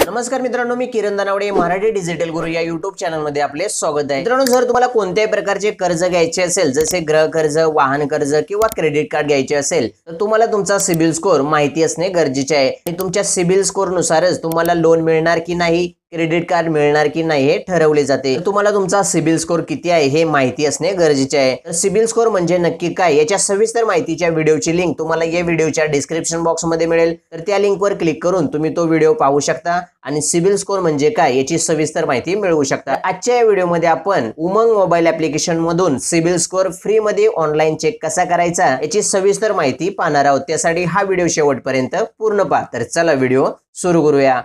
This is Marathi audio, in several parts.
नमस्कार मित्रांनो, मी किरण दानावडे, मराठी डिजिटल गुरु या YouTube चॅनल मध्ये आपले स्वागत आहे। मित्रांनो, जर तुम्हाला कोणत्याही प्रकारचे कर्ज घ्यायचे असेल, जसे गृह कर्ज, वाहन कर्ज किंवा क्रेडिट कार्ड घ्यायचे असेल, तर तुम्हाला तुमचा सिबिल स्कोर माहिती असणे गरजेचे आहे आणि तुमच्या सिबिल स्कोर नुसारच तुम्हाला लोन मिळणार की नाही, क्रेडिट कार्ड मिळणार की नाही हे ठरवले जाते। तुम्हाला तुमचा सिबिल स्कोर किती आहे हे माहिती असणे गरजेचे आहे। तर सिबिल स्कोर म्हणजे नक्की काय याच्या सविस्तर माहितीच्या व्हिडिओची लिंक तुम्हाला या व्हिडिओच्या डिस्क्रिप्शन बॉक्स मध्ये मिळेल। तर त्या लिंकवर क्लिक करून तुम्ही तो व्हिडिओ पाहू शकता आणि सिबिल स्कोर म्हणजे काय याची सविस्तर माहिती मिळवू शकता। आजच्या या व्हिडिओमध्ये आपण उमंग मोबाईल ऍप्लिकेशन मधून सिबिल स्कोर फ्री मध्ये ऑनलाइन चेक कसा करायचा याची सविस्तर माहिती पाहणार आहोत। त्यासाठी हा व्हिडिओ शेवटपर्यंत पूर्ण पहा। तर चला व्हिडिओ सुरू करूया।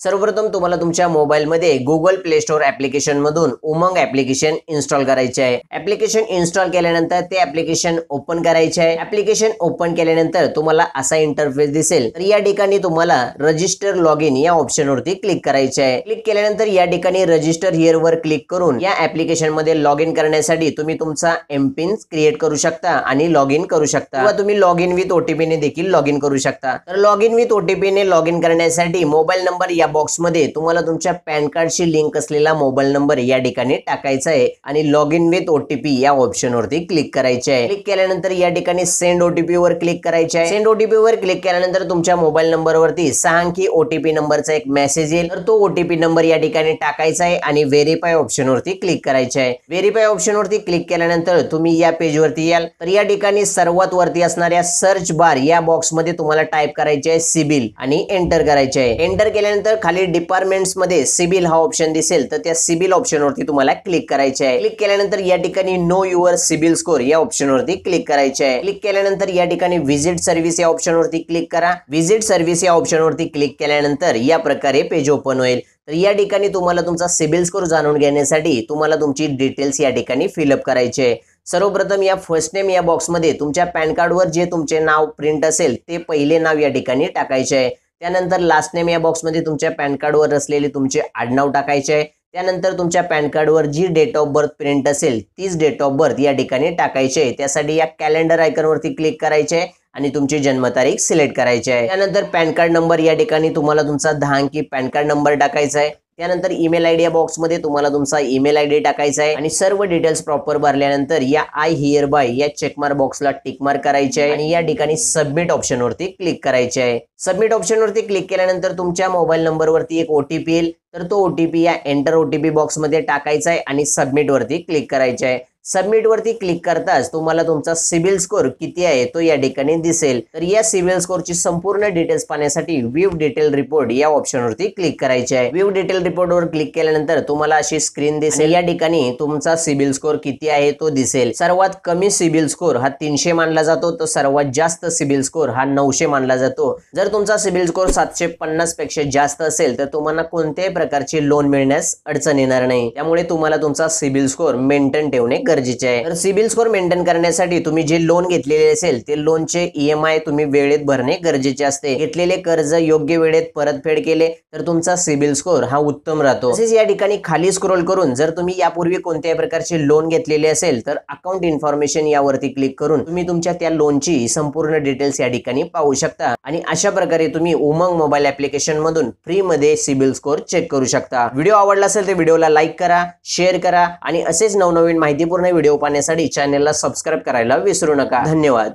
सर्वप्रथम तुम्हाला तुमच्या मोबाईल मध्ये गुगल प्ले स्टोर ऍप्लिकेशन मधून उमंग ऍप्लिकेशन इन्स्टॉल करायचे आहे। ऍप्लिकेशन इन्स्टॉल केल्यानंतर ते ऍप्लिकेशन ओपन करायचे आहे। ऍप्लिकेशन ओपन केल्यानंतर तुम्हाला असा इंटरफेस दिसेल। तर या ठिकाणी तुम्हाला रजिस्टर लॉग इन या ऑप्शन वरती क्लिक करायचे आहे। क्लिक केल्यानंतर या ठिकाणी रजिस्टर हिअर वर क्लिक करून या ऍप्लिकेशन मध्ये लॉग इन करण्यासाठी तुम्ही तुमचा एमपिन क्रिएट करू शकता आणि लॉग इन करू शकता किंवा तुम्ही लॉग इन विथ ओटीपी ने देखील लॉग इन करू शकता। तर लॉग इन विथ ओटीपी ने लॉग इन करण्यासाठी मोबाईल नंबर या बॉक्स मध्ये तुम्हाला तुमच्या पॅन कार्ड शी लिंक असलेला मोबाईल नंबर या ठिकाणी टाकायचा आहे आणि लॉग इन विथ ओटीपी या ऑप्शन वरती क्लिक करायचे आहे। क्लिक केल्यानंतर या ठिकाणी सेंड ओटीपी वर क्लिक करायचे आहे। सेंड ओटीपी वर क्लिक केल्यानंतर तुमच्या मोबाईल नंबर वरती 6 अंकी ओटीपी नंबरचा एक मेसेज येईल। तर तो ओटीपी नंबर या ठिकाणी टाकायचा आहे आणि व्हेरीफाय ऑप्शन वरती क्लिक करायचे आहे। व्हेरीफाय ऑप्शन वरती क्लिक केल्यानंतर तुम्ही या पेज वरती याल। तर या ठिकाणी सर्वात वरती असणाऱ्या सर्च बार या बॉक्स मध्ये तुम्हाला टाइप करायचे आहे सिबिल आणि एंटर करायचे आहे। एंटर केल्यानंतर खाली डिपार्टमेंट्स मध्ये सिबिल हा ऑप्शन दिसेल। तर त्या सिबिल ऑप्शन वरती तुम्हाला क्लिक करायचे आहे। क्लिक केल्यानंतर या ठिकाणी नो युअर सिबिल स्कोर या ऑप्शन वरती क्लिक करायचे आहे। क्लिक केल्यानंतर या ठिकाणी व्हिजिट सर्व्हिस या ऑप्शन वरती क्लिक करा। व्हिजिट सर्व्हिस या ऑप्शन वरती क्लिक केल्यानंतर या प्रकारे पेज ओपन होईल। तर या ठिकाणी तुम्हाला तुमचा सिबिल स्कोर जाणून घेण्यासाठी तुम्हाला तुमची डिटेल्स या ठिकाणी फिलअप करायचे आहे। सर्वप्रथम या फर्स्ट नेम या बॉक्स मध्ये तुमच्या पॅन कार्ड वर जे तुमचे नाव प्रिंट असेल ते पहिले नाव या ठिकाणी टाकायचे आहे। त्यानंतर लास्ट नेम या बॉक्स मध्ये तुमच्या पॅन कार्ड वर असलेले तुमचे आडनाव टाकायचे आहे। त्यानंतर तुमच्या पॅन कार्ड वर जी डेट ऑफ बर्थ प्रिंट असेल तीच डेट ऑफ बर्थ या ठिकाणी टाकायचे आहे। त्यासाठी या कॅलेंडर आयकॉन वरती क्लिक करायचे आणि तुमची जन्मतारीख सिलेक्ट करायची आहे। त्यानंतर पॅन कार्ड नंबर या ठिकाणी तुम्हाला तुमचा 10 अंकी पॅन कार्ड नंबर टाकायचा आहे। त्यानंतर ईमेल आयडी या बॉक्स मध्ये तुम्हाला तुमचा ईमेल आयडी टाकायचा आहे आणि सर्व डिटेल्स प्रॉपर भरल्यानंतर या आय हिअर बाय या चेकमार्क बॉक्सला टिक मार्क करायचे आहे आणि या ठिकाणी सबमिट ऑप्शन वरती क्लिक करायचे आहे। सबमिट ऑप्शन वरती क्लिक केल्यानंतर तुमच्या मोबाईल नंबर वरती एक ओटीपी येईल। तर तो ओटीपी या एंटर ओटीपी बॉक्स मध्ये टाकायचा आहे आणि सबमिट वरती क्लिक करायचे आहे। सबमिट वरती क्लिक करताच तुम्हाला तुमचा सिबिल स्कोर किती आहे तो या ठिकाणी दिसेल। तर या सिबिल स्कोरची संपूर्ण डिटेल्स पाहण्यासाठी व्ह्यू डिटेल रिपोर्ट या ऑप्शन वरती क्लिक करायचे आहे। व्ह्यू डिटेल रिपोर्ट वर क्लिक केल्यानंतर तुम्हाला अशी स्क्रीन दिसेल। या ठिकाणी तुमचा सिबिल स्कोर किती आहे तो दिसेल। सर्वात कमी सिबिल स्कोर हा 300 मानला जातो, तर सर्वात जास्त सिबिल स्कोर हा 900 मानला जातो। जर तुमचा सिबिल स्कोर 750 पेक्षा जास्त असेल तर तुम्हाला कोणत्याही प्रकारचे लोन मिळण्यास अडचण येणार नाही। त्यामुळे तुम्हाला तुमचा सिबिल स्कोर मेंटेन ठेवणे गरजेचे आहे। तर सिबिल स्कोर मेंटेन करण्यासाठी तुम्ही जे लोन घेतलेले असेल ते लोनचे ईएमआय तुम्ही वेळेत भरणे गरजेचे असते। घेतलेले कर्ज योग्य वेळेत परतफेड केले तर तुमचा सिबिल स्कोर हा उत्तम राहतो। तसेच या ठिकाणी खाली स्क्रोल करून जर तुम्ही यापूर्वी कोणत्याही प्रकारचे लोन घेतलेले असेल तर अकाउंट इन्फॉर्मेशन यावरती क्लिक करून तुम्ही तुमच्या त्या लोनची संपूर्ण डिटेल्स या ठिकाणी पाहू शकता आणि अशा प्रकारे तुम्ही उमंग मोबाईल ऍप्लिकेशन मधून फ्री मध्ये सिबिल स्कोर चेक करू शकता। व्हिडिओ आवडला असेल तर व्हिडिओला लाईक करा, शेअर करा आणि असेच नवनवीन माहितीपूर्ण व्हिडिओ पाहण्यासाठी चॅनलला सबस्क्राइब करायला विसरू नका। धन्यवाद।